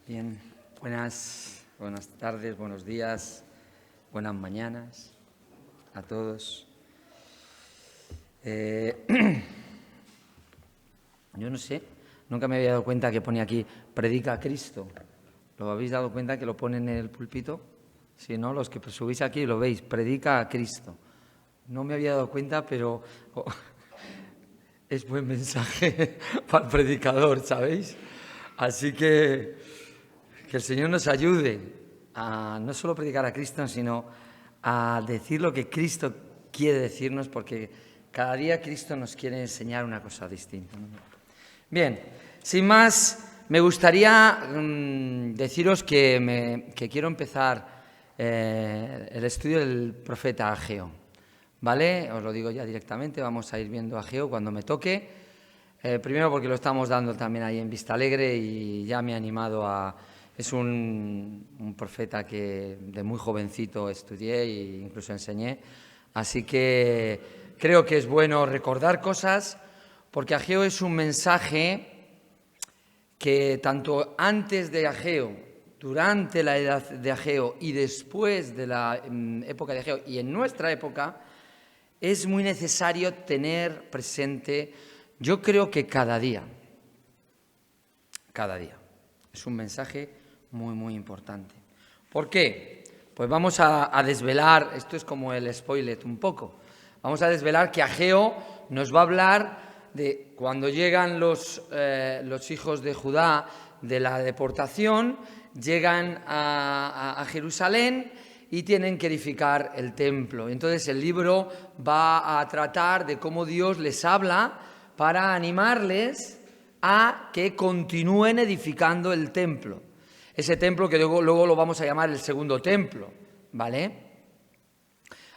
Bien, buenas tardes, buenos días, buenas mañanas a todos. Yo no sé, nunca me había dado cuenta que pone aquí, predica a Cristo. ¿Lo habéis dado cuenta que lo ponen en el púlpito? Si no, los que subís aquí lo veis, predica a Cristo. No me había dado cuenta, pero es buen mensaje para el predicador, ¿sabéis? Así que el Señor nos ayude a no solo predicar a Cristo, sino a decir lo que Cristo quiere decirnos, porque cada día Cristo nos quiere enseñar una cosa distinta. Bien, sin más, me gustaría deciros que quiero empezar el estudio del profeta Ageo, ¿vale? Os lo digo ya directamente, vamos a ir viendo a Ageo cuando me toque. Primero porque lo estamos dando también ahí en Vista Alegre y ya me ha animado a... Es un profeta que de muy jovencito estudié e incluso enseñé, así que creo que es bueno recordar cosas, porque Ageo es un mensaje que tanto antes de Ageo, durante la edad de Ageo y después de la época de Ageo y en nuestra época, es muy necesario tener presente, yo creo que cada día. Es un mensaje muy, muy importante. ¿Por qué? Pues vamos a desvelar, esto es como el spoiler un poco, vamos a desvelar que Ageo nos va a hablar de cuando llegan los hijos de Judá de la deportación, llegan a Jerusalén y tienen que edificar el templo. Entonces el libro va a tratar de cómo Dios les habla para animarles a que continúen edificando el templo. Ese templo que luego lo vamos a llamar el segundo templo, ¿vale?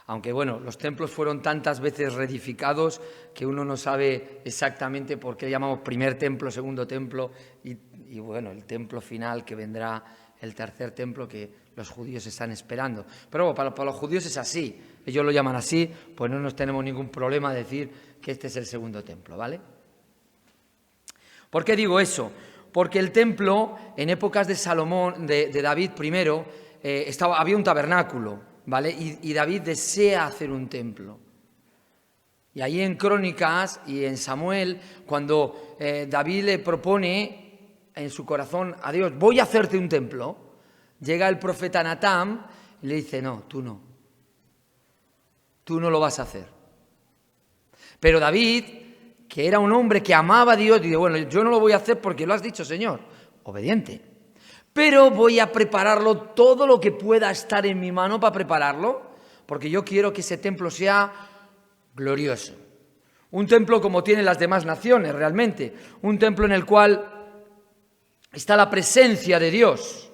Aunque bueno, los templos fueron tantas veces reedificados que uno no sabe exactamente por qué llamamos primer templo, segundo templo y bueno, el templo final que vendrá, el tercer templo que los judíos están esperando. Pero para los judíos es así, ellos lo llaman así, pues no nos tenemos ningún problema de decir que este es el segundo templo, ¿vale? ¿Por qué digo eso? Porque el templo, en épocas de Salomón, de David primero, había un tabernáculo, ¿vale? Y David desea hacer un templo. Y ahí en Crónicas y en Samuel, cuando David le propone en su corazón a Dios, voy a hacerte un templo, llega el profeta Natán y le dice, no, tú no lo vas a hacer. Pero David, que era un hombre que amaba a Dios, dice, bueno, yo no lo voy a hacer porque lo has dicho, Señor, obediente. Pero voy a prepararlo todo lo que pueda estar en mi mano para prepararlo, porque yo quiero que ese templo sea glorioso. Un templo como tienen las demás naciones, realmente. Un templo en el cual está la presencia de Dios.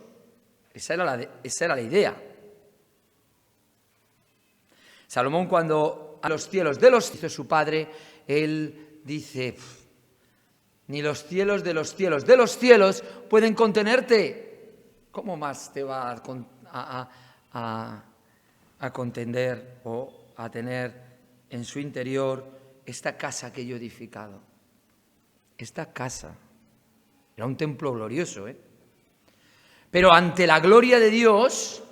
Esa era la idea. Salomón, cuando a los cielos de los hizo su padre, él dice, ni los cielos de los cielos pueden contenerte. ¿Cómo más te va a contender o a tener en su interior esta casa que yo he edificado? Esta casa era un templo glorioso, ¿eh? Pero ante la gloria de Dios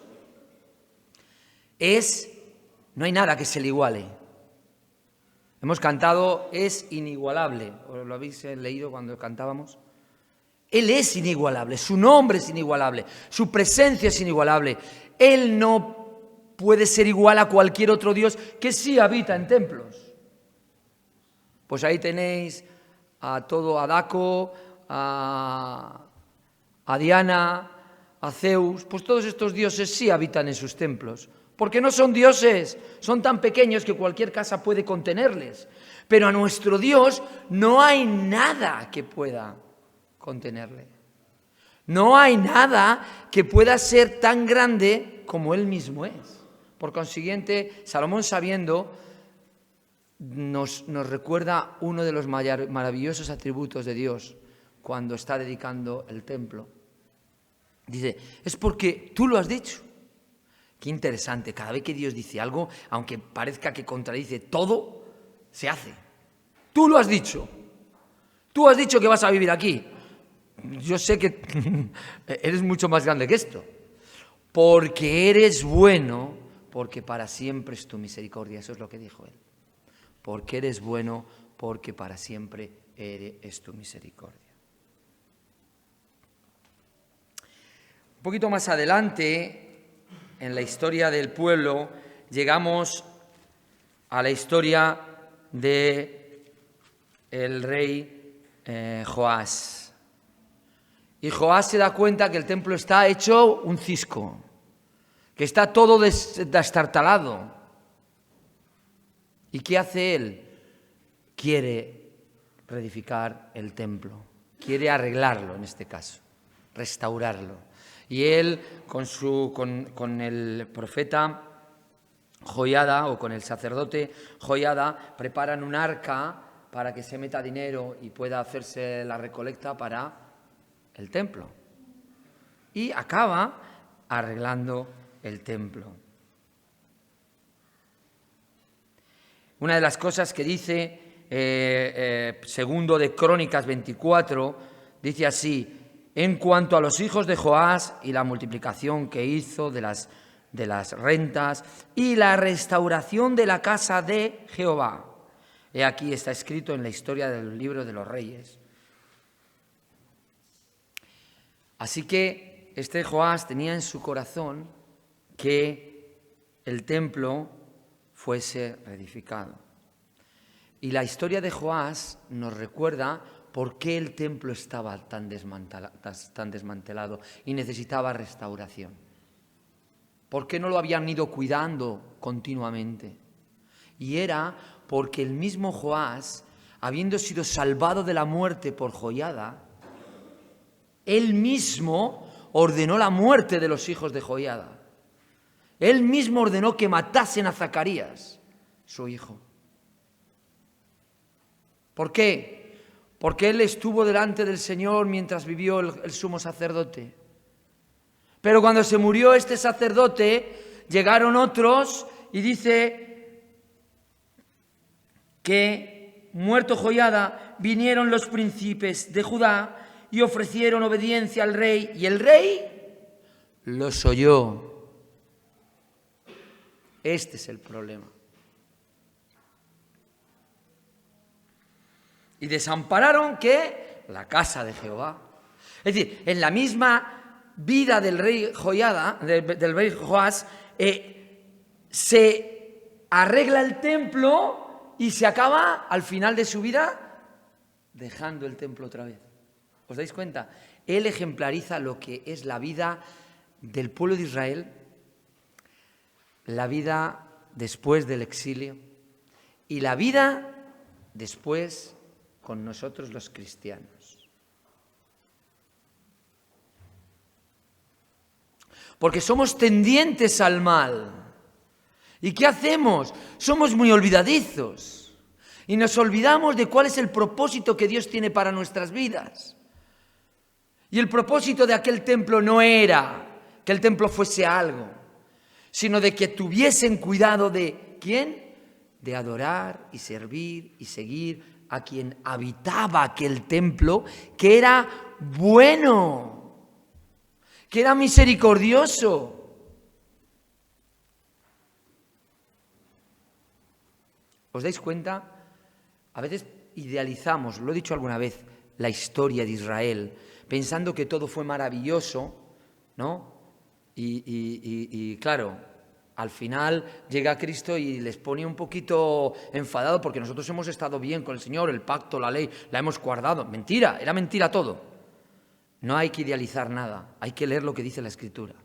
no hay nada que se le iguale. Hemos cantado, es inigualable. ¿Os lo habéis leído cuando cantábamos? Él es inigualable, su nombre es inigualable, su presencia es inigualable. Él no puede ser igual a cualquier otro Dios que sí habita en templos. Pues ahí tenéis a Daco, a Diana, a Zeus, pues todos estos dioses sí habitan en sus templos. Porque no son dioses, son tan pequeños que cualquier casa puede contenerles. Pero a nuestro Dios no hay nada que pueda contenerle. No hay nada que pueda ser tan grande como Él mismo es. Por consiguiente, Salomón, sabiendo, nos recuerda uno de los maravillosos atributos de Dios cuando está dedicando el templo. Dice, es porque tú lo has dicho. Qué interesante, cada vez que Dios dice algo, aunque parezca que contradice todo, se hace. Tú lo has dicho. Tú has dicho que vas a vivir aquí. yo sé que eres mucho más grande que esto. Porque eres bueno, porque para siempre es tu misericordia. Eso es lo que dijo él. Porque eres bueno, porque para siempre es tu misericordia. Un poquito más adelante, en la historia del pueblo, llegamos a la historia de el rey Joás. Y Joás se da cuenta que el templo está hecho un cisco, que está todo destartalado. ¿Y qué hace él? Quiere reedificar el templo, quiere arreglarlo en este caso, restaurarlo. Y él con el profeta Joiada o con el sacerdote Joiada preparan un arca para que se meta dinero y pueda hacerse la recolecta para el templo. Y acaba arreglando el templo. Una de las cosas que dice segundo de Crónicas 24, dice así: en cuanto a los hijos de Joás y la multiplicación que hizo de las rentas y la restauración de la casa de Jehová. He aquí está escrito en la historia del libro de los reyes. Así que este Joás tenía en su corazón que el templo fuese reedificado. Y la historia de Joás nos recuerda por qué el templo estaba tan desmantelado y necesitaba restauración. ¿Por qué no lo habían ido cuidando continuamente? Y era porque el mismo Joás, habiendo sido salvado de la muerte por Joiada, él mismo ordenó la muerte de los hijos de Joiada. Él mismo ordenó que matasen a Zacarías, su hijo. ¿Por qué? Porque él estuvo delante del Señor mientras vivió el sumo sacerdote. Pero cuando se murió este sacerdote, llegaron otros y dice que, muerto Joiada, vinieron los príncipes de Judá y ofrecieron obediencia al rey, y el rey los oyó. Este es el problema. Y desampararon, ¿qué? La casa de Jehová. Es decir, en la misma vida del rey Joiada, del rey Joás, se arregla el templo y se acaba al final de su vida dejando el templo otra vez. ¿Os dais cuenta? Él ejemplariza lo que es la vida del pueblo de Israel, la vida después del exilio y la vida después con nosotros los cristianos. Porque somos tendientes al mal. ¿Y qué hacemos? Somos muy olvidadizos y nos olvidamos de cuál es el propósito que Dios tiene para nuestras vidas. Y el propósito de aquel templo no era que el templo fuese algo, sino de que tuviesen cuidado de ¿quién? De adorar y servir y seguir a quien habitaba aquel templo, que era bueno, que era misericordioso. ¿Os dais cuenta? A veces idealizamos, lo he dicho alguna vez, la historia de Israel, pensando que todo fue maravilloso, ¿no? Y claro, al final llega Cristo y les pone un poquito enfadado porque nosotros hemos estado bien con el Señor, el pacto, la ley, la hemos guardado. Mentira, era mentira todo. No hay que idealizar nada, hay que leer lo que dice la Escritura.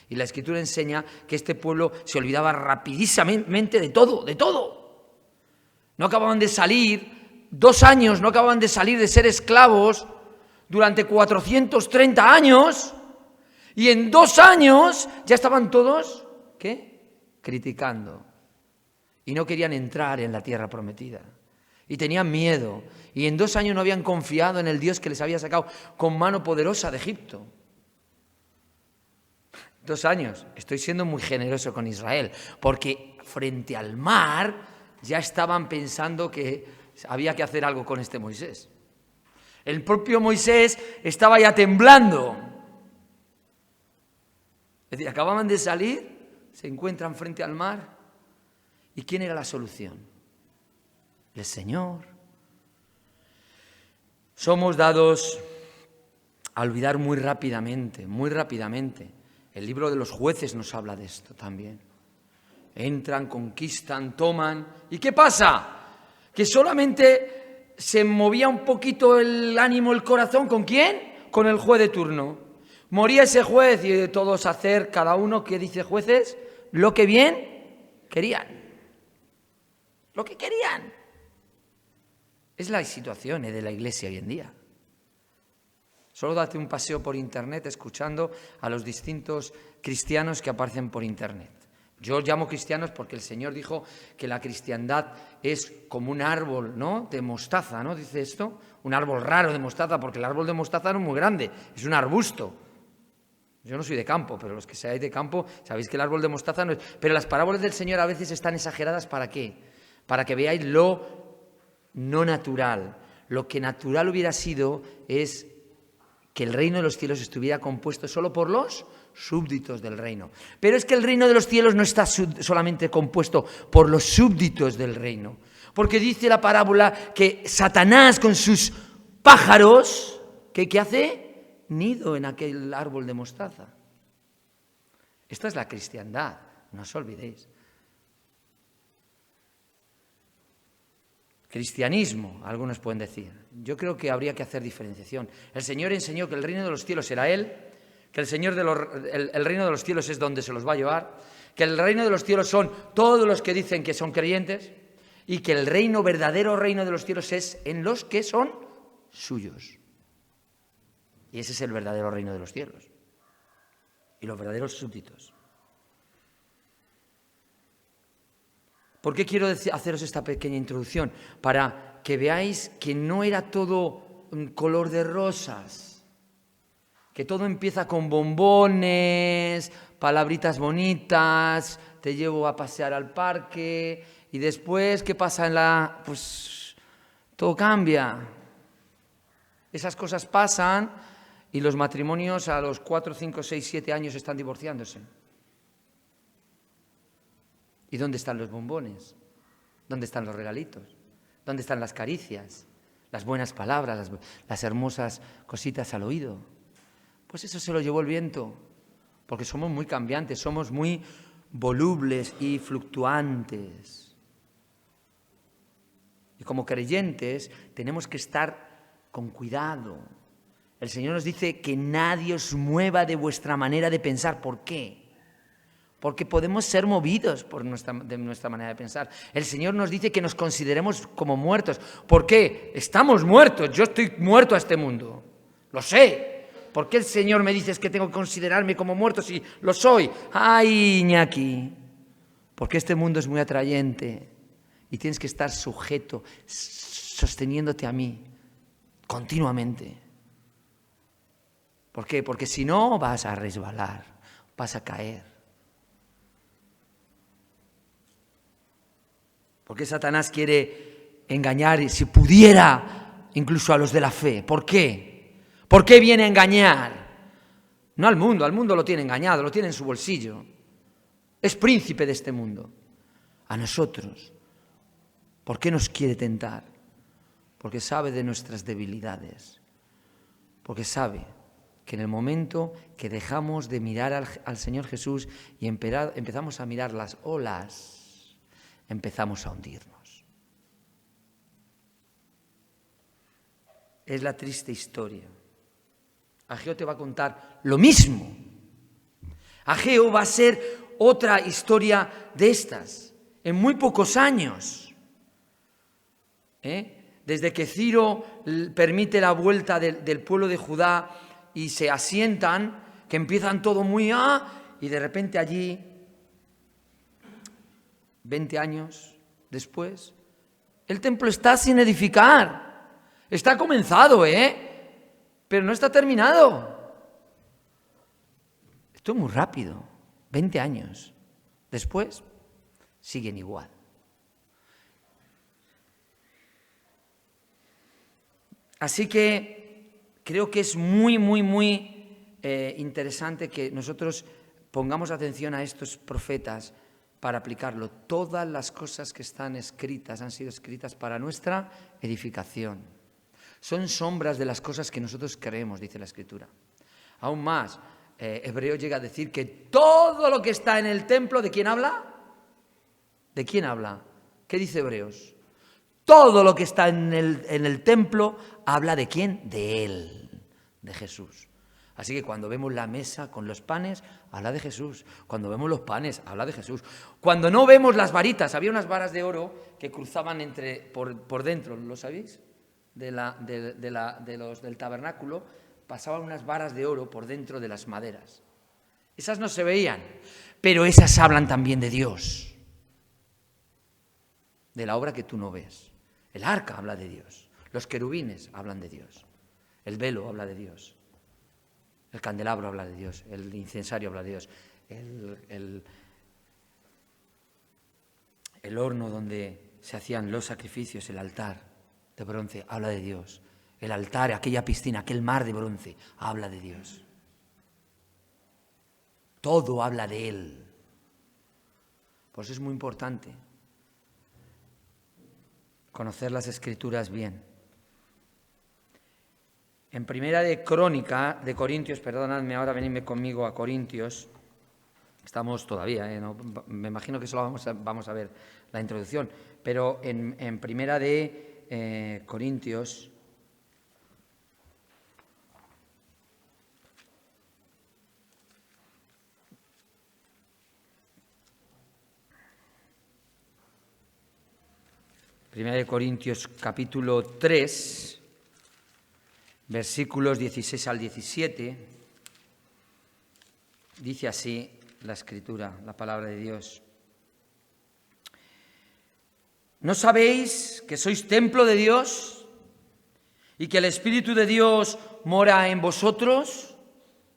Y la Escritura enseña que este pueblo se olvidaba rapidísimamente de todo, de todo. No acababan de salir, 2 años, no acababan de salir de ser esclavos durante 430 años y en 2 años ya estaban todos, ¿qué? Criticando. Y no querían entrar en la tierra prometida. Y tenían miedo. Y en 2 años no habían confiado en el Dios que les había sacado con mano poderosa de Egipto. 2 años. Estoy siendo muy generoso con Israel. Porque frente al mar ya estaban pensando que había que hacer algo con este Moisés. El propio Moisés estaba ya temblando. Es decir, acababan de salir, se encuentran frente al mar. ¿Y quién era la solución? El Señor. Somos dados a olvidar muy rápidamente, muy rápidamente. El libro de los Jueces nos habla de esto también. Entran, conquistan, toman. ¿Y qué pasa? Que solamente se movía un poquito el ánimo, el corazón. ¿Con quién? Con el juez de turno. Moría ese juez y todos hacer, cada uno, ¿qué dice Jueces? Lo que bien querían. Lo que querían. Es la situación de la Iglesia hoy en día. Solo date un paseo por Internet escuchando a los distintos cristianos que aparecen por Internet. Yo os llamo cristianos porque el Señor dijo que la cristiandad es como un árbol, ¿no?, de mostaza, ¿no? Dice esto, un árbol raro de mostaza, porque el árbol de mostaza no es muy grande, es un arbusto. Yo no soy de campo, pero los que seáis de campo sabéis que el árbol de mostaza no es... Pero las parábolas del Señor a veces están exageradas, ¿para qué? Para que veáis lo no natural. Lo que natural hubiera sido es que el reino de los cielos estuviera compuesto solo por los súbditos del reino. Pero es que el reino de los cielos no está solamente compuesto por los súbditos del reino. Porque dice la parábola que Satanás con sus pájaros, ¿qué hace? Nido en aquel árbol de mostaza. Esta es la cristiandad, no os olvidéis. Cristianismo, algunos pueden decir. Yo creo que habría que hacer diferenciación. El Señor enseñó que el reino de los cielos era Él, que el reino de los cielos es donde se los va a llevar, que el reino de los cielos son todos los que dicen que son creyentes y que el verdadero reino de los cielos es en los que son suyos. Y ese es el verdadero reino de los cielos. Y los verdaderos súbditos. ¿Por qué quiero haceros esta pequeña introducción? Para que veáis que no era todo color de rosas, que todo empieza con bombones, palabritas bonitas, te llevo a pasear al parque y después, ¿qué pasa pues todo cambia. Esas cosas pasan y los matrimonios a los 4, 5, 6, 7 años están divorciándose. ¿Y dónde están los bombones? ¿Dónde están los regalitos? ¿Dónde están las caricias? Las buenas palabras, las hermosas cositas al oído. Pues eso se lo llevó el viento, porque somos muy cambiantes, somos muy volubles y fluctuantes. Y como creyentes tenemos que estar con cuidado. El Señor nos dice que nadie os mueva de vuestra manera de pensar. ¿Por qué? Porque podemos ser movidos de nuestra manera de pensar. El Señor nos dice que nos consideremos como muertos. ¿Por qué? Estamos muertos. Yo estoy muerto a este mundo. Lo sé. ¿Por qué el Señor me dice que tengo que considerarme como muerto si lo soy? ¡Ay, Iñaki! Porque este mundo es muy atrayente y tienes que estar sujeto, sosteniéndote a mí continuamente. ¿Por qué? Porque si no vas a resbalar, vas a caer. Porque Satanás quiere engañar, si pudiera, incluso a los de la fe. ¿Por qué? ¿Por qué viene a engañar? No al mundo lo tiene engañado, lo tiene en su bolsillo. Es príncipe de este mundo. A nosotros. ¿Por qué nos quiere tentar? Porque sabe de nuestras debilidades. Porque sabe que en el momento que dejamos de mirar al Señor Jesús y empezamos a mirar las olas, empezamos a hundirnos. Es la triste historia. Ageo te va a contar lo mismo. Ageo va a ser otra historia de estas, en muy pocos años. Desde que Ciro permite la vuelta del pueblo de Judá y se asientan, que empiezan todo muy... y de repente allí, 20 años después, el templo está sin edificar. Está comenzado, pero no está terminado. Esto es muy rápido. 20 años después, siguen igual. Así que creo que es muy, muy, muy interesante que nosotros pongamos atención a estos profetas para aplicarlo. Todas las cosas que están escritas han sido escritas para nuestra edificación. Son sombras de las cosas que nosotros creemos, dice la Escritura. Aún más, Hebreo llega a decir que todo lo que está en el templo, ¿de quién habla? ¿De quién habla? ¿Qué dice Hebreos? Todo lo que está en el templo habla ¿de quién? De Él, de Jesús. Así que cuando vemos la mesa con los panes, habla de Jesús. Cuando vemos los panes, habla de Jesús. Cuando no vemos las varitas, había unas varas de oro que cruzaban por dentro, ¿lo sabéis? Del tabernáculo, pasaban unas varas de oro por dentro de las maderas. Esas no se veían, pero esas hablan también de Dios, de la obra que tú no ves. El arca habla de Dios, los querubines hablan de Dios, el velo habla de Dios, el candelabro habla de Dios, el incensario habla de Dios, el horno donde se hacían los sacrificios, el altar de bronce, habla de Dios. El altar, aquella piscina, aquel mar de bronce, habla de Dios. Todo habla de Él. Por eso es muy importante conocer las Escrituras bien. En Primera de Corintios, perdonadme, ahora venidme conmigo a Corintios. Estamos todavía, no, me imagino que solo vamos a ver la introducción, pero en Primera de Corintios, Primera de Corintios capítulo 3, versículos 16 al 17, dice así la Escritura, la palabra de Dios. ¿No sabéis que sois templo de Dios y que el Espíritu de Dios mora en vosotros?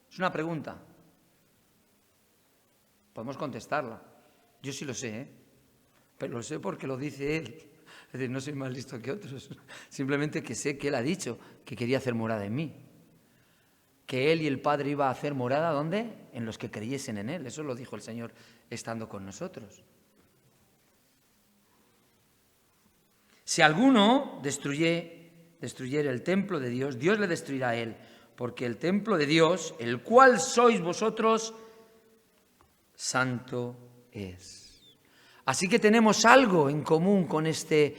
Es una pregunta. Podemos contestarla. Yo sí lo sé, pero lo sé porque lo dice Él. Es decir, no soy más listo que otros. Simplemente que sé que Él ha dicho que quería hacer morada en mí. Que Él y el Padre iba a hacer morada, ¿dónde? En los que creyesen en Él. Eso lo dijo el Señor estando con nosotros. Si alguno destruyere el templo de Dios, Dios le destruirá a él, porque el templo de Dios, el cual sois vosotros, santo es. Así que tenemos algo en común con esta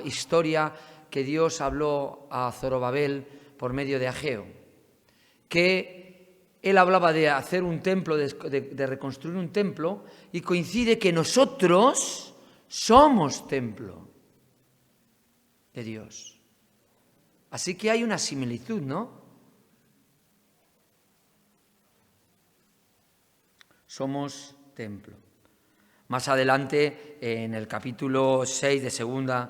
historia que Dios habló a Zorobabel por medio de Ageo, que él hablaba de hacer un templo, de reconstruir un templo, y coincide que nosotros somos templo de Dios. Así que hay una similitud, ¿no? Somos templo. Más adelante, en el capítulo 6 de Segunda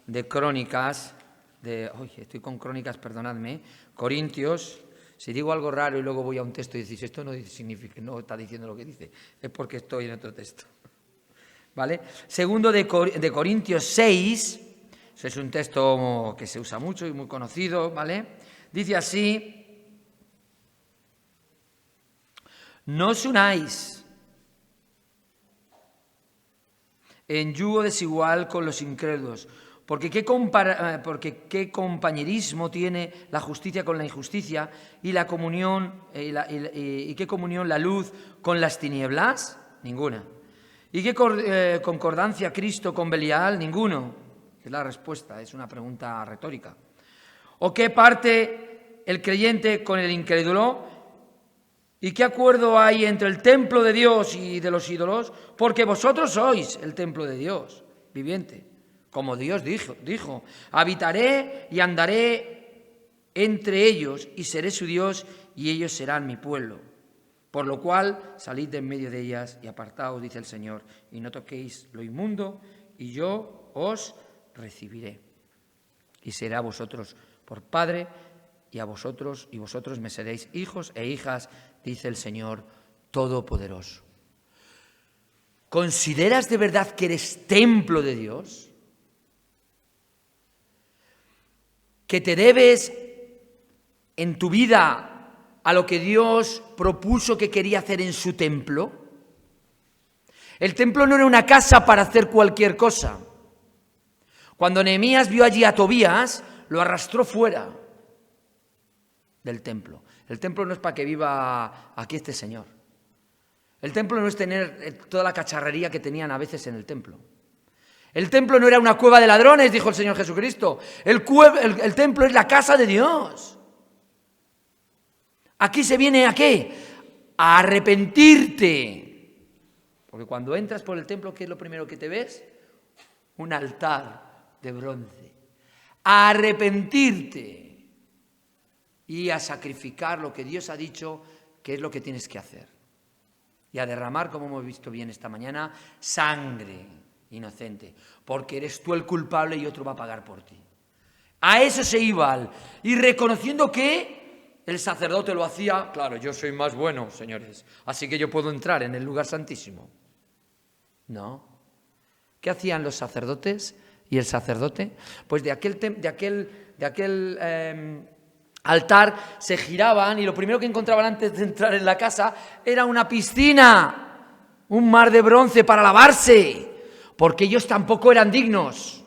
de Crónicas, estoy con Crónicas, perdonadme, Corintios, si digo algo raro y luego voy a un texto y decís, esto no significa, no está diciendo lo que dice, es porque estoy en otro texto. ¿Vale? Segundo de Corintios 6, eso es un texto que se usa mucho y muy conocido, ¿vale? Dice así: no os unáis en yugo desigual con los incrédulos, porque qué compañerismo tiene la justicia con la injusticia y la comunión y qué comunión la luz con las tinieblas, ninguna. ¿Y qué concordancia Cristo con Belial? Ninguno. Es la respuesta, es una pregunta retórica. ¿O qué parte el creyente con el incrédulo? ¿Y qué acuerdo hay entre el templo de Dios y de los ídolos? Porque vosotros sois el templo de Dios viviente. Como Dios dijo, habitaré y andaré entre ellos y seré su Dios y ellos serán mi pueblo. Por lo cual salid de en medio de ellas y apartaos, dice el Señor, y no toquéis lo inmundo, y yo os recibiré. Y será a vosotros por Padre, y vosotros me seréis hijos e hijas, dice el Señor Todopoderoso. ¿Consideras de verdad que eres templo de Dios? ¿Consideras de verdad que eres templo de Dios? ¿Consideras de verdad que eres templo de Dios? ¿Consideras de verdad que eres templo de Dios? ¿Consideras de verdad que eres templo de Dios? ¿Consideras de verdad que eres templo de Dios? ¿Consideras de verdad que eres templo de Dios? ¿Consideras de verdad que eres templo de Dios? que te debes en tu vida a lo que Dios propuso que quería hacer en su templo? El templo no era una casa para hacer cualquier cosa. Cuando Nehemías vio allí a Tobías, lo arrastró fuera del templo. El templo no es para que viva aquí este señor. El templo no es tener toda la cacharrería que tenían a veces en el templo. El templo no era una cueva de ladrones, dijo el Señor Jesucristo. El templo es la casa de Dios. Aquí se viene ¿a qué? A arrepentirte. Porque cuando entras por el templo, ¿qué es lo primero que te ves? Un altar de bronce. A arrepentirte y a sacrificar lo que Dios ha dicho que es lo que tienes que hacer. Y a derramar, como hemos visto bien esta mañana, sangre inocente, porque eres tú el culpable y otro va a pagar por ti. A eso se iba, y reconociendo que el sacerdote lo hacía, claro, yo soy más bueno, señores, así que yo puedo entrar en el lugar santísimo. No. ¿Qué hacían los sacerdotes y el sacerdote? Pues de aquel altar se giraban y lo primero que encontraban antes de entrar en la casa era una piscina, un mar de bronce para lavarse, porque ellos tampoco eran dignos.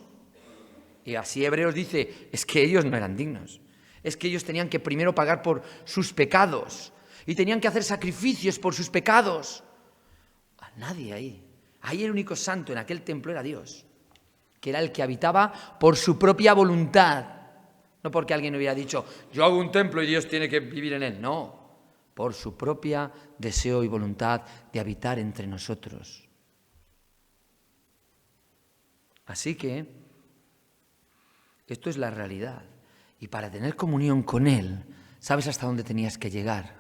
Y así Hebreos dice, es que ellos no eran dignos, es que ellos tenían que primero pagar por sus pecados y tenían que hacer sacrificios por sus pecados. A nadie ahí. Ahí el único santo en aquel templo era Dios, que era el que habitaba por su propia voluntad. No porque alguien hubiera dicho, yo hago un templo y Dios tiene que vivir en él. No, por su propia deseo y voluntad de habitar entre nosotros. Así que esto es la realidad. Y para tener comunión con Él, ¿sabes hasta dónde tenías que llegar?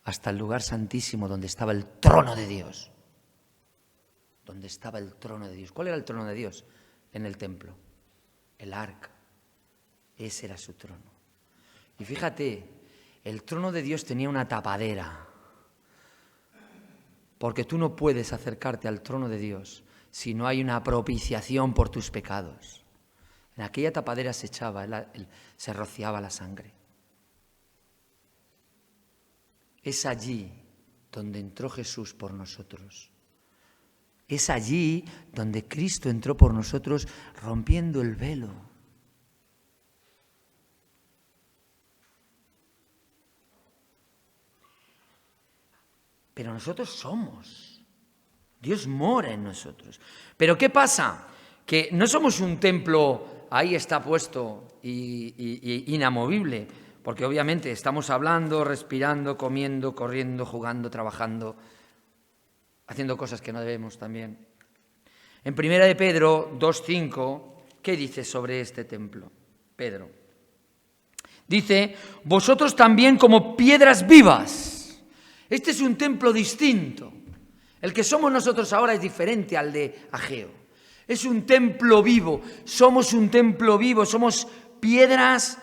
Hasta el lugar santísimo donde estaba el trono de Dios. Donde estaba el trono de Dios. ¿Cuál era el trono de Dios en el templo? El arca. Ese era su trono. Y fíjate, el trono de Dios tenía una tapadera. Porque tú no puedes acercarte al trono de Dios si no hay una propiciación por tus pecados. En aquella tapadera se echaba, se rociaba la sangre. Es allí donde entró Jesús por nosotros. Es allí donde Cristo entró por nosotros rompiendo el velo. Pero nosotros somos. Dios mora en nosotros. Pero ¿qué pasa? Que no somos un templo, ahí está puesto, y inamovible, porque obviamente estamos hablando, respirando, comiendo, corriendo, jugando, trabajando, haciendo cosas que no debemos también. En 1 de Pedro 2:5, ¿qué dice sobre este templo? Pedro dice, vosotros también como piedras vivas. Este es un templo distinto. El que somos nosotros ahora es diferente al de Ageo. Es un templo vivo. Somos un templo vivo. Somos piedras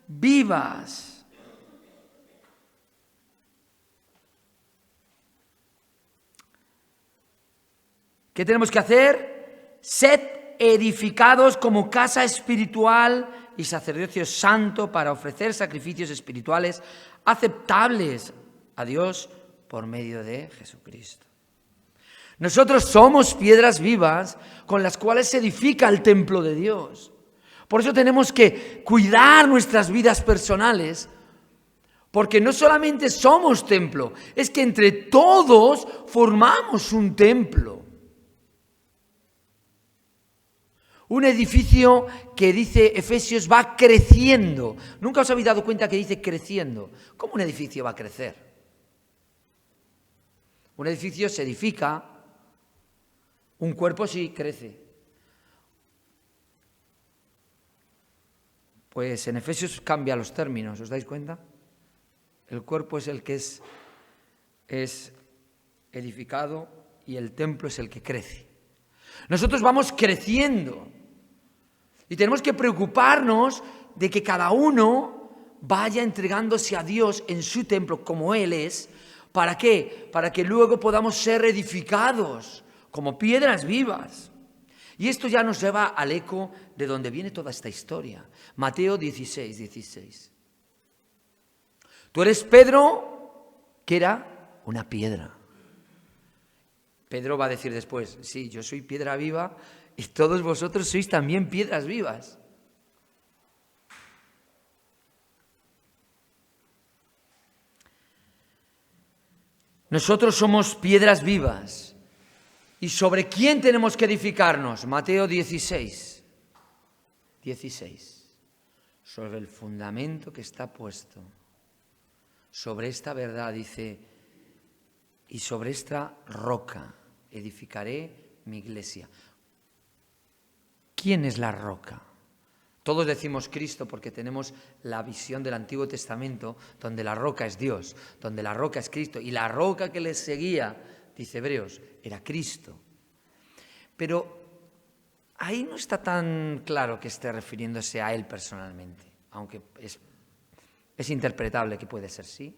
vivas. ¿Qué tenemos que hacer? Sed edificados como casa espiritual y sacerdocio santo para ofrecer sacrificios espirituales aceptables a Dios por medio de Jesucristo. Nosotros somos piedras vivas con las cuales se edifica el templo de Dios. Por eso tenemos que cuidar nuestras vidas personales, porque no solamente somos templo, es que entre todos formamos un templo. Un edificio que dice Efesios va creciendo. ¿Nunca os habéis dado cuenta que dice creciendo? ¿Cómo un edificio va a crecer? Un edificio se edifica, un cuerpo sí crece. Pues en Efesios cambia los términos, ¿os dais cuenta? El cuerpo es el que es edificado y el templo es el que crece. Nosotros vamos creciendo y tenemos que preocuparnos de que cada uno vaya entregándose a Dios en su templo como Él es. ¿Para qué? Para que luego podamos ser edificados como piedras vivas. Y esto ya nos lleva al eco de donde viene toda esta historia. Mateo 16, 16. Tú eres Pedro, que era una piedra. Pedro va a decir después, sí, yo soy piedra viva y todos vosotros sois también piedras vivas. Nosotros somos piedras vivas. ¿Y sobre quién tenemos que edificarnos? Mateo 16. 16. Sobre el fundamento que está puesto. Sobre esta verdad, dice, y sobre esta roca edificaré mi iglesia. ¿Quién es la roca? Todos decimos Cristo porque tenemos la visión del Antiguo Testamento donde la roca es Dios, donde la roca es Cristo. Y la roca que les seguía, dice Hebreos, era Cristo. Pero ahí no está tan claro que esté refiriéndose a Él personalmente, aunque es interpretable que puede ser sí.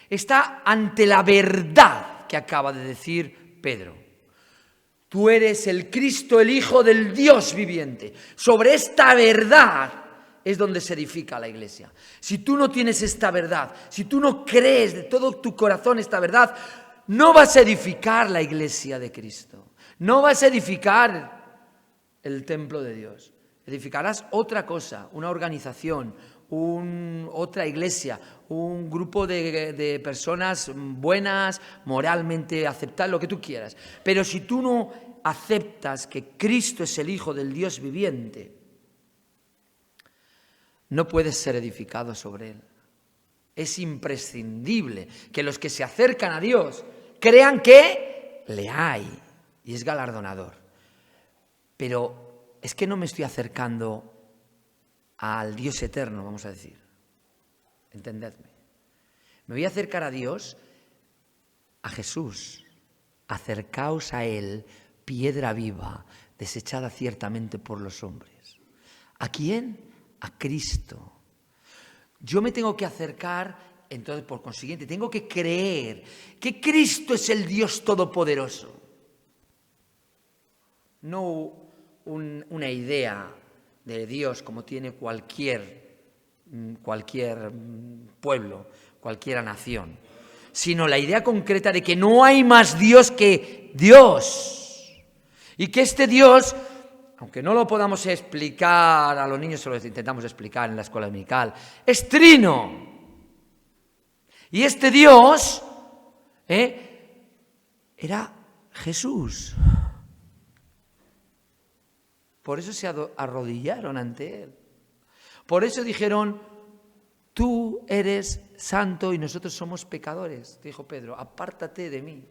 Está ante la verdad que acaba de decir Pedro. Tú eres el Cristo, el Hijo del Dios viviente. Sobre esta verdad es donde se edifica la iglesia. Si tú no tienes esta verdad, si tú no crees de todo tu corazón esta verdad, no vas a edificar la iglesia de Cristo. No vas a edificar el templo de Dios. Edificarás otra cosa, una organización, otra iglesia, un grupo de personas buenas, moralmente aceptables, lo que tú quieras. Pero si tú no aceptas que Cristo es el Hijo del Dios viviente, no puedes ser edificado sobre Él. Es imprescindible que los que se acercan a Dios crean que le hay y es galardonador. Pero es que no me estoy acercando al Dios eterno, vamos a decir. Entendedme. Me voy a acercar a Dios, a Jesús. Acercaos a Él, piedra viva, desechada ciertamente por los hombres. ¿A quién? A Cristo. Yo me tengo que acercar, entonces por consiguiente, tengo que creer que Cristo es el Dios todopoderoso. No una idea de Dios como tiene cualquier pueblo, cualquier nación, sino la idea concreta de que no hay más Dios que Dios. Y que este Dios, aunque no lo podamos explicar a los niños, se lo intentamos explicar en la escuela dominical, es trino. Y este Dios era Jesús. Por eso se arrodillaron ante Él. Por eso dijeron, tú eres santo y nosotros somos pecadores, dijo Pedro, apártate de mí.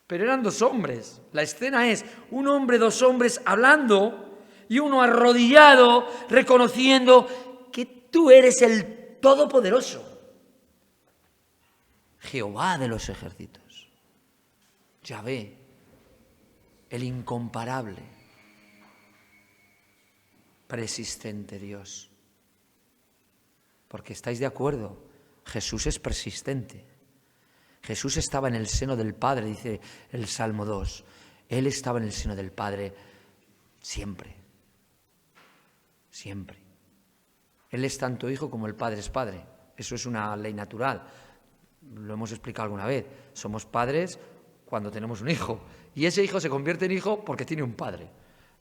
Pero eran dos hombres. La escena es un hombre, dos hombres hablando y uno arrodillado reconociendo que tú eres el Todopoderoso. Jehová de los ejércitos. Yahvé, el incomparable. Persistente Dios. Porque estáis de acuerdo, Jesús es persistente. Jesús estaba en el seno del Padre, dice el Salmo 2. Él estaba en el seno del Padre siempre. Siempre. Él es tanto Hijo como el Padre es Padre. Eso es una ley natural. Lo hemos explicado alguna vez. Somos padres cuando tenemos un hijo. Y ese hijo se convierte en hijo porque tiene un padre.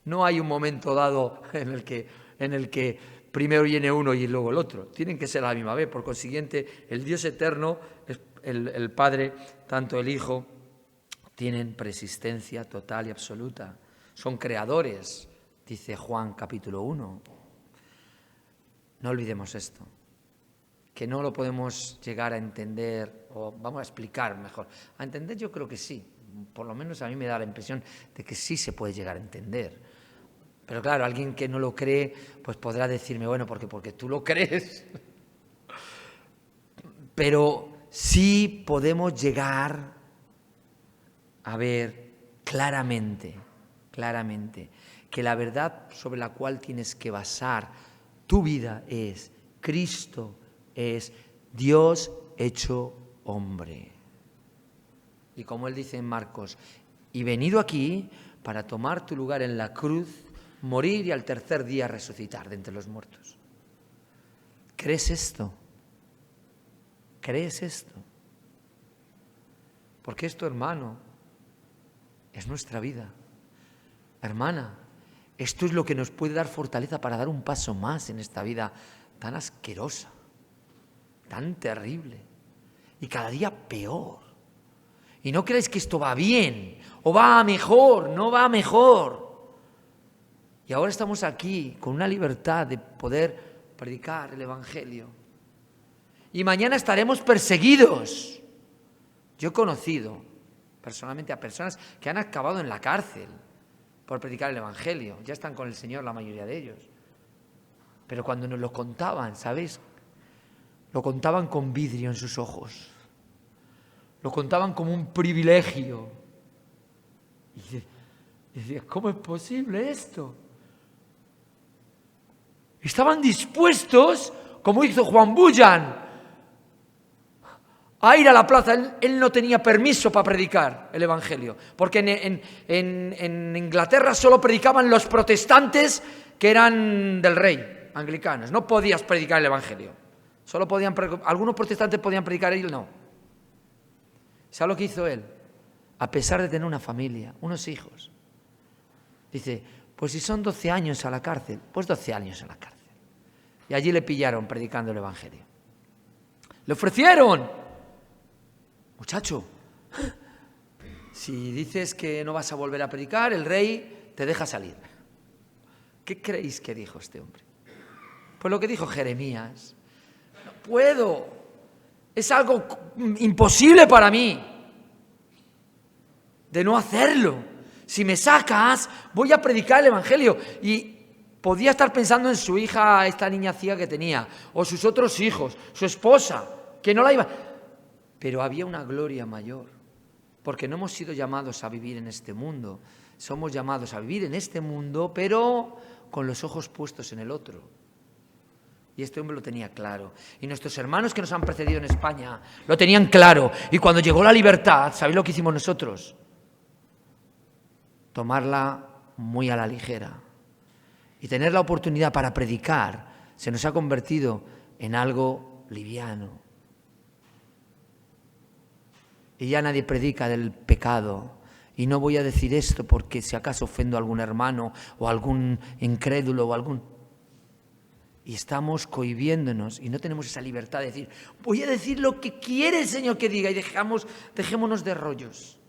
No hay un momento dado en el que primero viene uno y luego el otro. Tienen que ser a la misma vez. Por consiguiente, el Dios eterno, el Padre, tanto el Hijo, tienen persistencia total y absoluta. Son creadores, dice Juan capítulo 1. No olvidemos esto, que no lo podemos llegar a entender, o vamos a explicar mejor. A entender yo creo que sí. Por lo menos a mí me da la impresión de que sí se puede llegar a entender. Pero claro, alguien que no lo cree, pues podrá decirme, bueno, porque tú lo crees. Pero sí podemos llegar a ver claramente, que la verdad sobre la cual tienes que basar tu vida es Cristo, es Dios hecho hombre. Y como él dice en Marcos, y venido aquí, para tomar tu lugar en la cruz, morir y al tercer día resucitar de entre los muertos. ¿Crees esto? ¿Crees esto? Porque esto, hermano, es nuestra vida. Hermana, esto es lo que nos puede dar fortaleza para dar un paso más en esta vida tan asquerosa, tan terrible y cada día peor. Y no creáis que esto va bien o va a mejor, no va a mejor. Y ahora estamos aquí con una libertad de poder predicar el Evangelio. Y mañana estaremos perseguidos. Yo he conocido personalmente a personas que han acabado en la cárcel por predicar el Evangelio. Ya están con el Señor la mayoría de ellos. Pero cuando nos lo contaban, ¿sabéis? Lo contaban con vidrio en sus ojos. Lo contaban como un privilegio. Y decía, ¿cómo es posible esto? Estaban dispuestos, como hizo Juan Bullan, a ir a la plaza. Él no tenía permiso para predicar el Evangelio, porque en Inglaterra solo predicaban los protestantes que eran del rey, anglicanos. No podías predicar el Evangelio. Solo podían, algunos protestantes podían predicar, él no. ¿Sabe lo que hizo él? A pesar de tener una familia, unos hijos. Dice, pues si son 12 años a la cárcel, pues 12 años a la cárcel. Y allí le pillaron predicando el Evangelio. Le ofrecieron, muchacho, si dices que no vas a volver a predicar, el rey te deja salir. ¿Qué creéis que dijo este hombre? Pues lo que dijo Jeremías. No puedo, es algo imposible para mí de no hacerlo. Si me sacas, voy a predicar el Evangelio. Y podía estar pensando en su hija, esta niña ciega que tenía, o sus otros hijos, su esposa, que no la iba. Pero había una gloria mayor, porque no hemos sido llamados a vivir en este mundo. Somos llamados a vivir en este mundo, pero con los ojos puestos en el otro. Y este hombre lo tenía claro. Y nuestros hermanos que nos han precedido en España lo tenían claro. Y cuando llegó la libertad, ¿sabéis lo que hicimos nosotros? Tomarla muy a la ligera. Y tener la oportunidad para predicar se nos ha convertido en algo liviano. Y ya nadie predica del pecado. Y no voy a decir esto porque si acaso ofendo a algún hermano o a algún incrédulo o algún... Y estamos cohibiéndonos y no tenemos esa libertad de decir, voy a decir lo que quiere el Señor que diga y dejémonos de rollos.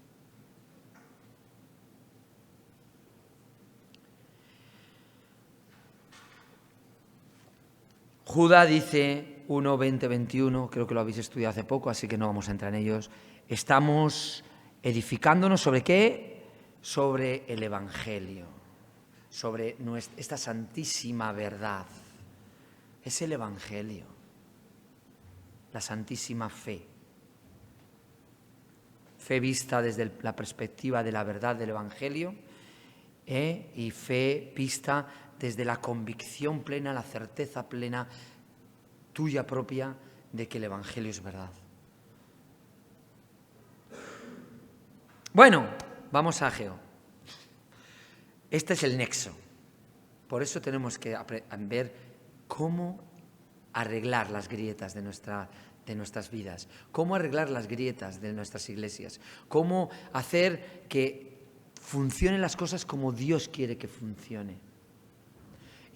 Judá dice 1, 20, 21, creo que lo habéis estudiado hace poco, así que no vamos a entrar en ellos. Estamos edificándonos ¿sobre qué? Sobre el Evangelio, sobre esta santísima verdad. Es el Evangelio, la santísima fe. Fe vista desde la perspectiva de la verdad del Evangelio y fe vista desde la convicción plena, la certeza plena tuya propia de que el Evangelio es verdad. Bueno, vamos a Ageo. Este es el nexo. Por eso tenemos que ver cómo arreglar las grietas de nuestras vidas, cómo arreglar las grietas de nuestras iglesias, cómo hacer que funcionen las cosas como Dios quiere que funcione.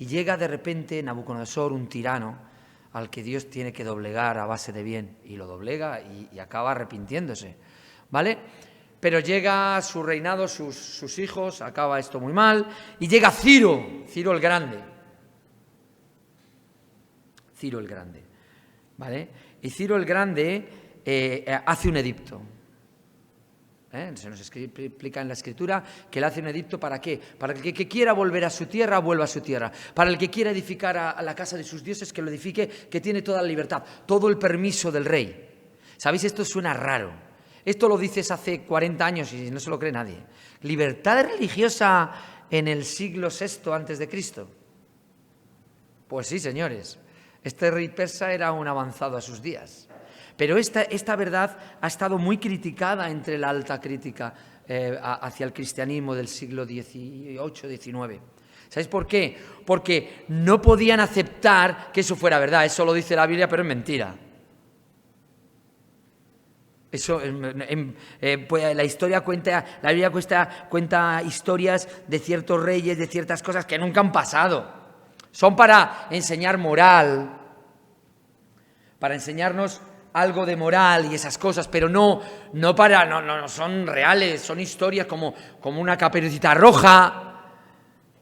Y llega de repente Nabucodonosor, un tirano, al que Dios tiene que doblegar a base de bien, y lo doblega y acaba arrepintiéndose, ¿vale? Pero llega su reinado, sus hijos, acaba esto muy mal, y llega Ciro el Grande. Ciro el Grande, ¿vale? Y Ciro el Grande hace un edicto. Se nos explica en la Escritura que él hace un edicto ¿para qué? Para que el que quiera volver a su tierra, vuelva a su tierra. Para el que quiera edificar a la casa de sus dioses, que lo edifique, que tiene toda la libertad, todo el permiso del rey. ¿Sabéis? Esto suena raro. Esto lo dices hace 40 años y no se lo cree nadie. ¿Libertad religiosa en el siglo VI antes de Cristo? Pues sí, señores. Este rey persa era un avanzado a sus días. Pero esta verdad ha estado muy criticada entre la alta crítica hacia el cristianismo del siglo XVIII, XIX. ¿Sabéis por qué? Porque no podían aceptar que eso fuera verdad. Eso lo dice la Biblia, pero es mentira. Eso, pues la Biblia cuenta historias de ciertos reyes, de ciertas cosas que nunca han pasado. Son para enseñar moral, para enseñarnos algo de moral y esas cosas, pero no son reales, son historias como una Caperucita Roja,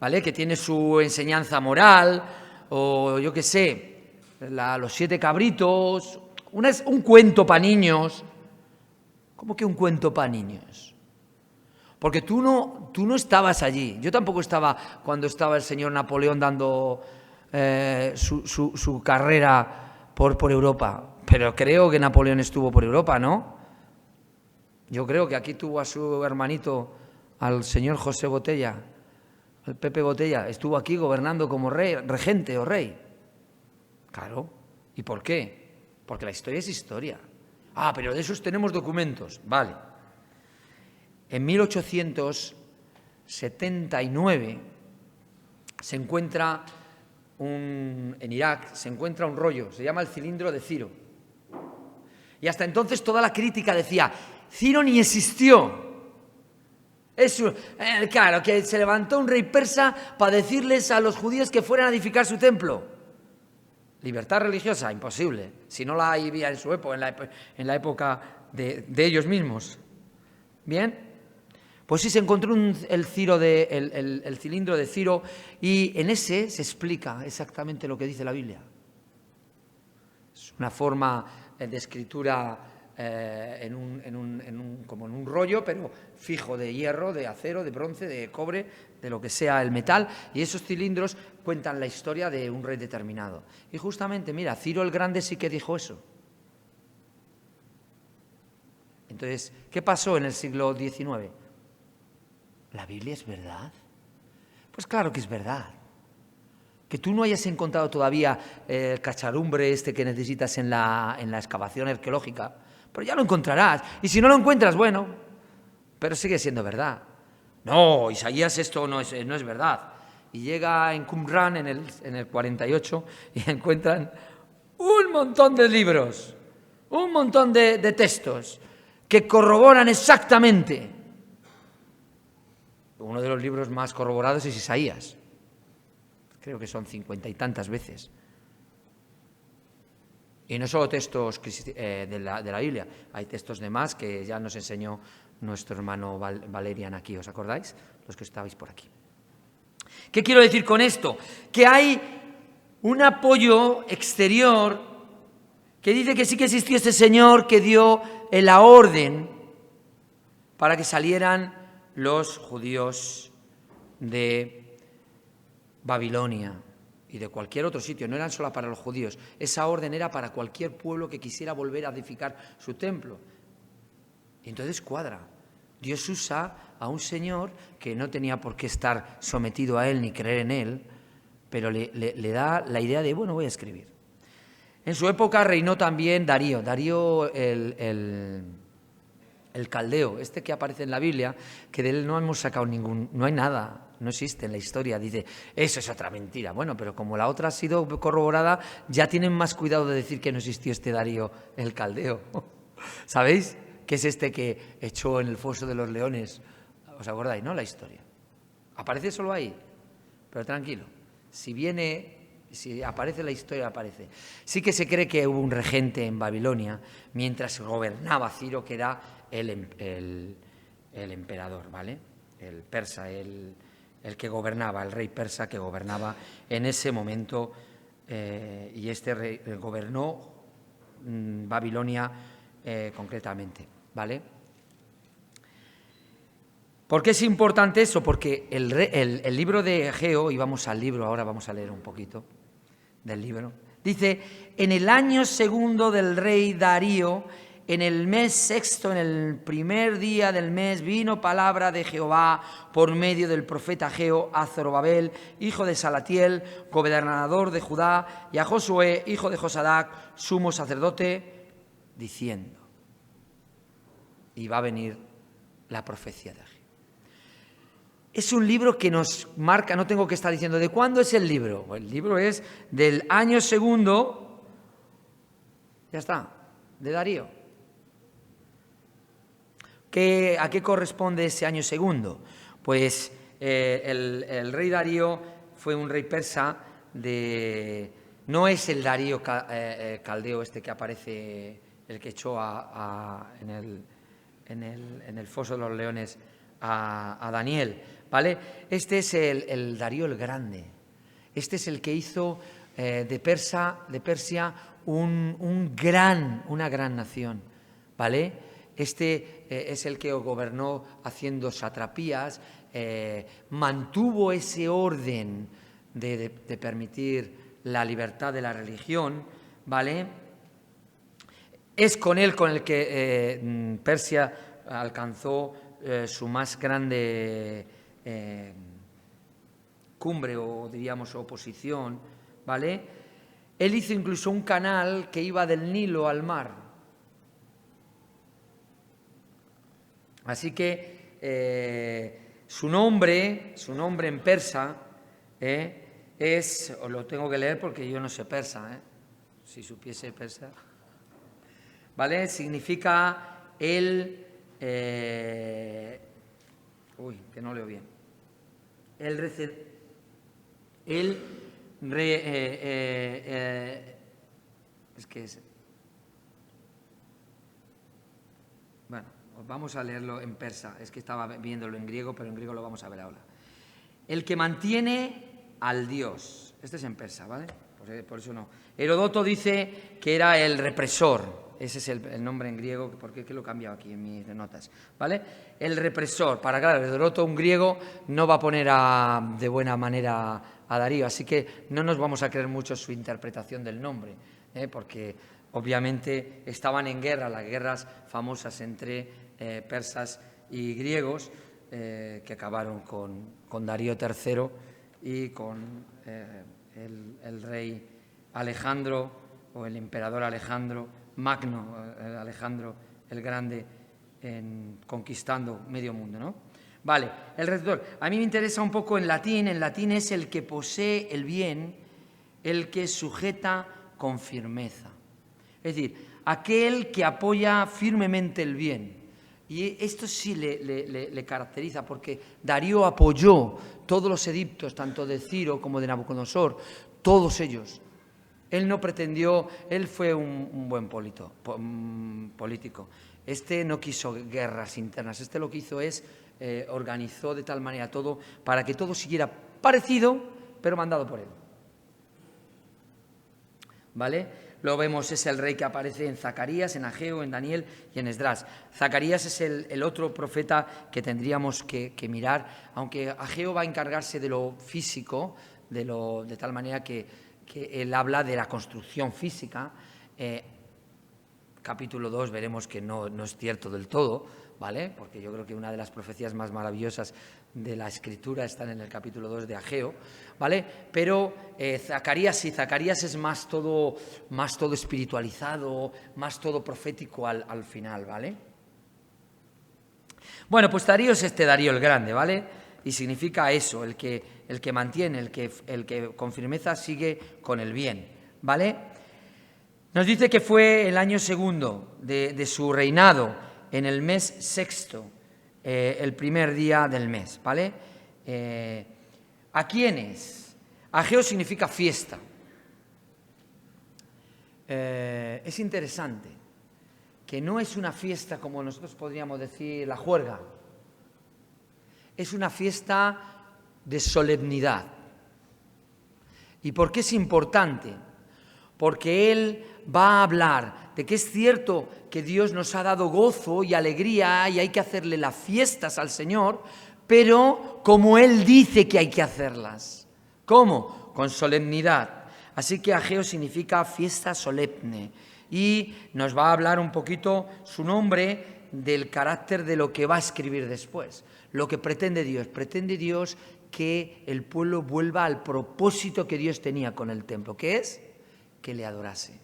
¿vale? Que tiene su enseñanza moral, o yo qué sé, los 7 cabritos, un cuento para niños. ¿Cómo que un cuento para niños? Porque tú no estabas allí. Yo tampoco estaba cuando estaba el señor Napoleón dando su carrera por Europa. Pero creo que Napoleón estuvo por Europa, ¿no? Yo creo que aquí tuvo a su hermanito, al señor José Botella, el Pepe Botella. Estuvo aquí gobernando como regente o rey. Claro. ¿Y por qué? Porque la historia es historia. Ah, pero de esos tenemos documentos. Vale. En 1879 se encuentra en Irak, se encuentra un rollo, se llama el cilindro de Ciro. Y hasta entonces toda la crítica decía, Ciro ni existió. Claro, que se levantó un rey persa para decirles a los judíos que fueran a edificar su templo. Libertad religiosa, imposible, si no la había en su época, en la época de ellos mismos. Bien, pues sí se encontró el cilindro de Ciro, y en ese se explica exactamente lo que dice la Biblia. Es una forma de escritura como en un rollo, pero fijo, de hierro, de acero, de bronce, de cobre, de lo que sea el metal, y esos cilindros cuentan la historia de un rey determinado. Y justamente, mira, Ciro el Grande sí que dijo eso. Entonces, ¿qué pasó en el siglo XIX? ¿La Biblia es verdad? Pues claro que es verdad. Que tú no hayas encontrado todavía el cacharumbre este que necesitas en la excavación arqueológica, pero ya lo encontrarás. Y si no lo encuentras, bueno, pero sigue siendo verdad. No, Isaías, esto no es verdad. Y llega en Qumran en el 48 y encuentran un montón de libros, un montón de textos que corroboran exactamente. Uno de los libros más corroborados es Isaías. Creo que son 50 y tantas veces. Y no solo textos de la Biblia, hay textos de más que ya nos enseñó nuestro hermano Valerian aquí, ¿os acordáis? Los que estabais por aquí. ¿Qué quiero decir con esto? Que hay un apoyo exterior que dice que sí que existió este señor que dio la orden para que salieran los judíos de Babilonia y de cualquier otro sitio. No eran solo para los judíos. Esa orden era para cualquier pueblo que quisiera volver a edificar su templo. Y entonces cuadra. Dios usa a un señor que no tenía por qué estar sometido a él ni creer en él, pero le da la idea de, bueno, voy a escribir. En su época reinó también Darío. Darío el caldeo, este que aparece en la Biblia, que de él no hemos sacado no hay nada. No existe en la historia, dice, eso es otra mentira. Bueno, pero como la otra ha sido corroborada, ya tienen más cuidado de decir que no existió este Darío el Caldeo. ¿Sabéis? Que es este que echó en el foso de los leones. ¿Os acordáis, no? La historia. Aparece solo ahí, pero tranquilo. Si aparece la historia, aparece. Sí que se cree que hubo un regente en Babilonia mientras gobernaba Ciro, que era el emperador, ¿vale? El persa, el que gobernaba, el rey persa que gobernaba en ese momento, y este rey gobernó Babilonia concretamente, ¿vale? ¿Por qué es importante eso? Porque el libro de Ageo, y vamos al libro, ahora vamos a leer un poquito del libro, dice, en el año segundo del rey Darío, en el mes sexto, en el primer día del mes, vino palabra de Jehová por medio del profeta Ageo a Zorobabel, hijo de Salatiel, gobernador de Judá, y a Josué, hijo de Josadac, sumo sacerdote, diciendo, y va a venir la profecía de Ageo. Es un libro que nos marca, no tengo que estar diciendo, ¿de cuándo es el libro? El libro es del año segundo, ya está, de Darío. ¿A qué corresponde ese año segundo? Pues el rey Darío fue un rey persa no es el Darío caldeo este que aparece, el que echó en el foso de los leones a Daniel, ¿vale? Este es el Darío el Grande. Este es el que hizo de Persia una gran nación, ¿vale? Este es el que gobernó haciendo satrapías, mantuvo ese orden de permitir la libertad de la religión, ¿vale? Es con él con el que Persia alcanzó su más grande cumbre o diríamos oposición, ¿vale? Él hizo incluso un canal que iba del Nilo al mar. Así que su nombre en persa os lo tengo que leer porque yo no sé persa, si supiese persa, ¿vale? Significa que no leo bien. Bueno, vamos a leerlo en persa. Es que estaba viéndolo en griego, pero en griego lo vamos a ver ahora. El que mantiene al Dios. Este es en persa, ¿vale? Por eso no. Heródoto dice que era el represor. Ese es el nombre en griego, porque lo he cambiado aquí en mis notas, ¿vale? El represor. Claro, Heródoto, un griego, no va a poner de buena manera a Darío, así que no nos vamos a creer mucho su interpretación del nombre, porque obviamente estaban en guerra, las guerras famosas entre persas y griegos, que acabaron con Darío III y con el rey Alejandro, o el emperador Alejandro Magno, Alejandro el Grande, conquistando medio mundo, ¿no? Vale, el receptor. A mí me interesa un poco en latín. En latín es el que posee el bien, el que sujeta con firmeza. Es decir, aquel que apoya firmemente el bien. Y esto sí le caracteriza, porque Darío apoyó todos los edictos, tanto de Ciro como de Nabucodonosor, todos ellos. Él no pretendió, él fue un buen político. Este no quiso guerras internas, este lo que hizo es, organizó de tal manera todo para que todo siguiera parecido, pero mandado por él. ¿Vale? Lo vemos, es el rey que aparece en Zacarías, en Ageo, en Daniel y en Esdras. Zacarías es el otro profeta que tendríamos que mirar, aunque Ageo va a encargarse de lo físico, de tal manera que él habla de la construcción física. Capítulo 2 veremos que no es cierto del todo, ¿vale? Porque yo creo que una de las profecías más maravillosas de la Escritura están en el capítulo 2 de Ageo, ¿vale? Pero Zacarías es más todo espiritualizado, más todo profético al final, ¿vale? Bueno, pues Darío es Darío el Grande, ¿vale? Y significa eso, el que mantiene, el que con firmeza sigue con el bien, ¿vale? Nos dice que fue el año segundo de su reinado, en el mes sexto, el primer día del mes, ¿vale? ¿A quiénes? Ageo significa fiesta. Es interesante que no es una fiesta como nosotros podríamos decir la juerga. Es una fiesta de solemnidad. ¿Y por qué es importante? Porque él va a hablar de que es cierto que Dios nos ha dado gozo y alegría y hay que hacerle las fiestas al Señor, pero como Él dice que hay que hacerlas. ¿Cómo? Con solemnidad. Así que Ageo significa fiesta solemne y nos va a hablar un poquito su nombre del carácter de lo que va a escribir después. Lo que pretende Dios. Pretende Dios que el pueblo vuelva al propósito que Dios tenía con el templo, que es que le adorase,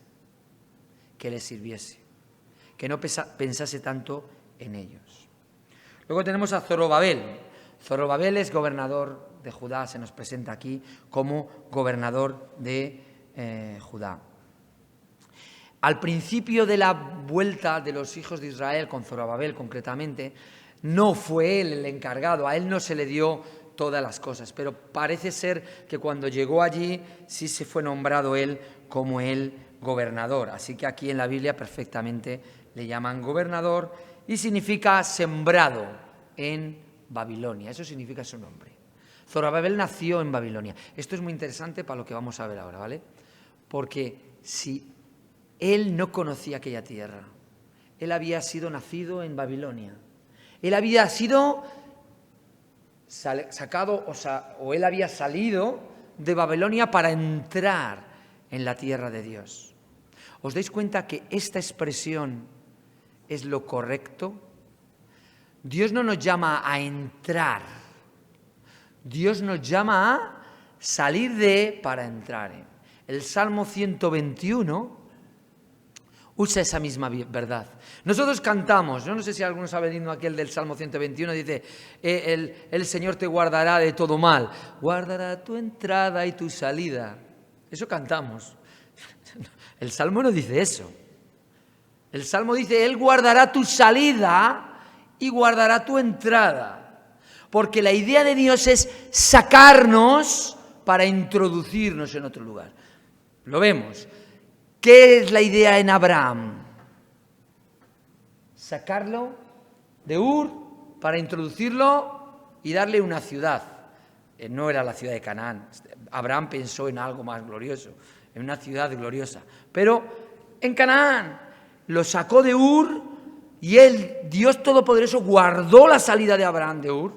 que le sirviese, que no pensase tanto en ellos. Luego tenemos a Zorobabel. Zorobabel es gobernador de Judá, se nos presenta aquí como gobernador de Judá. Al principio de la vuelta de los hijos de Israel, con Zorobabel concretamente, no fue él el encargado, a él no se le dio todas las cosas, pero parece ser que cuando llegó allí sí se fue nombrado él como el gobernador. Así que aquí en la Biblia perfectamente le llaman gobernador y significa sembrado en Babilonia, eso significa su nombre. Zorobabel nació en Babilonia. Esto es muy interesante para lo que vamos a ver ahora, ¿vale? Porque si él no conocía aquella tierra, él había sido nacido en Babilonia, él había sido sacado, o él había salido de Babilonia para entrar en la tierra de Dios. ¿Os dais cuenta que esta expresión es lo correcto? Dios no nos llama a entrar, Dios nos llama a salir de para entrar. El Salmo 121 usa esa misma verdad. Nosotros cantamos, yo no sé si alguno sabe el himno aquel del Salmo 121, dice, el Señor te guardará de todo mal, guardará tu entrada y tu salida. Eso cantamos. El Salmo no dice eso. El Salmo dice, Él guardará tu salida y guardará tu entrada. Porque la idea de Dios es sacarnos para introducirnos en otro lugar. Lo vemos. ¿Qué es la idea en Abraham? Sacarlo de Ur para introducirlo y darle una ciudad. No era la ciudad de Canaán. Abraham pensó en algo más glorioso, en una ciudad gloriosa. Pero en Canaán lo sacó de Ur y Dios Todopoderoso, guardó la salida de Abraham de Ur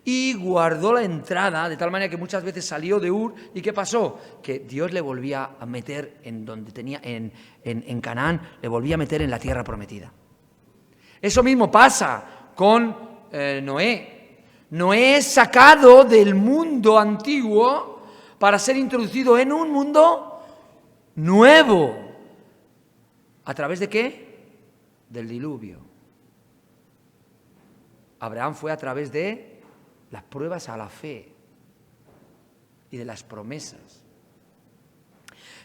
y guardó la entrada, de tal manera que muchas veces salió de Ur. ¿Y qué pasó? Que Dios le volvía a meter en donde tenía, en Canaán, le volvía a meter en la tierra prometida. Eso mismo pasa con Noé. Noé es sacado del mundo antiguo para ser introducido en un mundo nuevo. ¿A través de qué? Del diluvio. Abraham fue a través de las pruebas a la fe y de las promesas.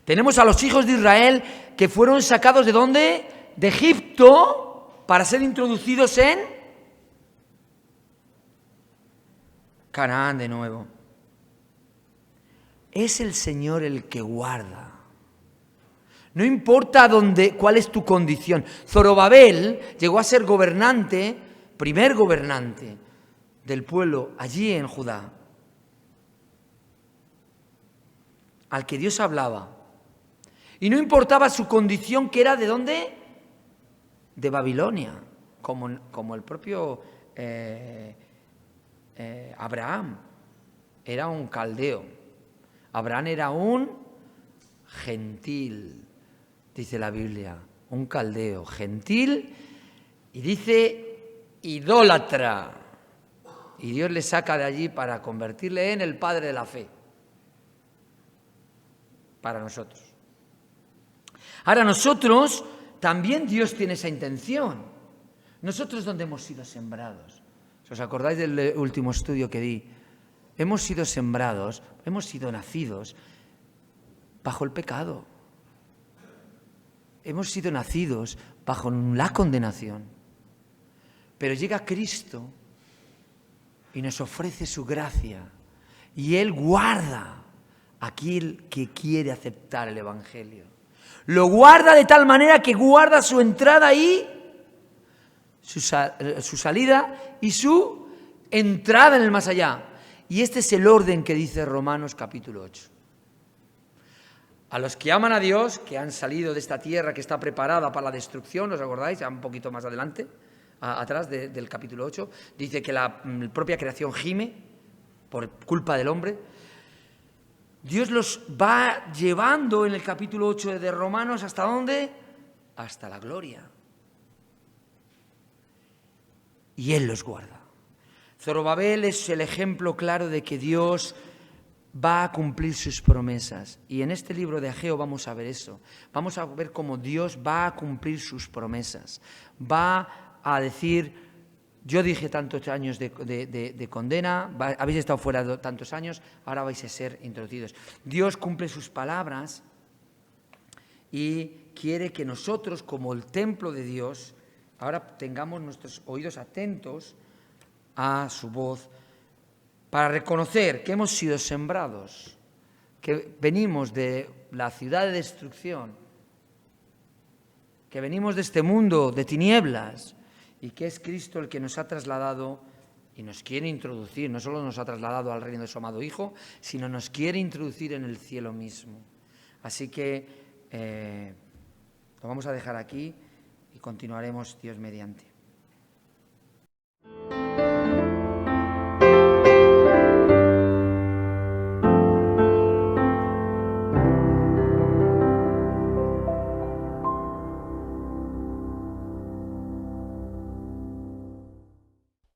Tenemos a los hijos de Israel que fueron sacados ¿de dónde? De Egipto para ser introducidos en Canaán de nuevo. Es el Señor el que guarda. No importa cuál es tu condición. Zorobabel llegó a ser gobernante, primer gobernante del pueblo allí en Judá, al que Dios hablaba. Y no importaba su condición, que era ¿de dónde? De Babilonia, como el propio Abraham. Era un caldeo. Abraham era un gentil, dice la Biblia, un caldeo, gentil, y dice idólatra. Y Dios le saca de allí para convertirle en el padre de la fe. Para nosotros. Ahora nosotros, también Dios tiene esa intención. Nosotros donde hemos sido sembrados. Si os acordáis del último estudio que di, hemos sido sembrados, hemos sido nacidos bajo el pecado. Hemos sido nacidos bajo la condenación. Pero llega Cristo y nos ofrece su gracia. Y Él guarda a aquel que quiere aceptar el Evangelio. Lo guarda de tal manera que guarda su entrada y su salida y su entrada en el más allá. Y este es el orden que dice Romanos capítulo 8. A los que aman a Dios, que han salido de esta tierra que está preparada para la destrucción, ¿os acordáis? Ya un poquito más adelante, atrás del capítulo 8, dice que la propia creación gime por culpa del hombre. Dios los va llevando en el capítulo 8 de Romanos, ¿hasta dónde? Hasta la gloria. Y Él los guarda. Zorobabel es el ejemplo claro de que Dios va a cumplir sus promesas. Y en este libro de Ageo vamos a ver eso. Vamos a ver cómo Dios va a cumplir sus promesas. Va a decir, yo dije tantos años de condena, habéis estado fuera tantos años, ahora vais a ser introducidos. Dios cumple sus palabras y quiere que nosotros, como el templo de Dios, ahora tengamos nuestros oídos atentos a su voz para reconocer que hemos sido sembrados, que venimos de la ciudad de destrucción, que venimos de este mundo de tinieblas y que es Cristo el que nos ha trasladado y nos quiere introducir. No solo nos ha trasladado al reino de su amado Hijo, sino nos quiere introducir en el cielo mismo. Así que lo vamos a dejar aquí y continuaremos Dios mediante.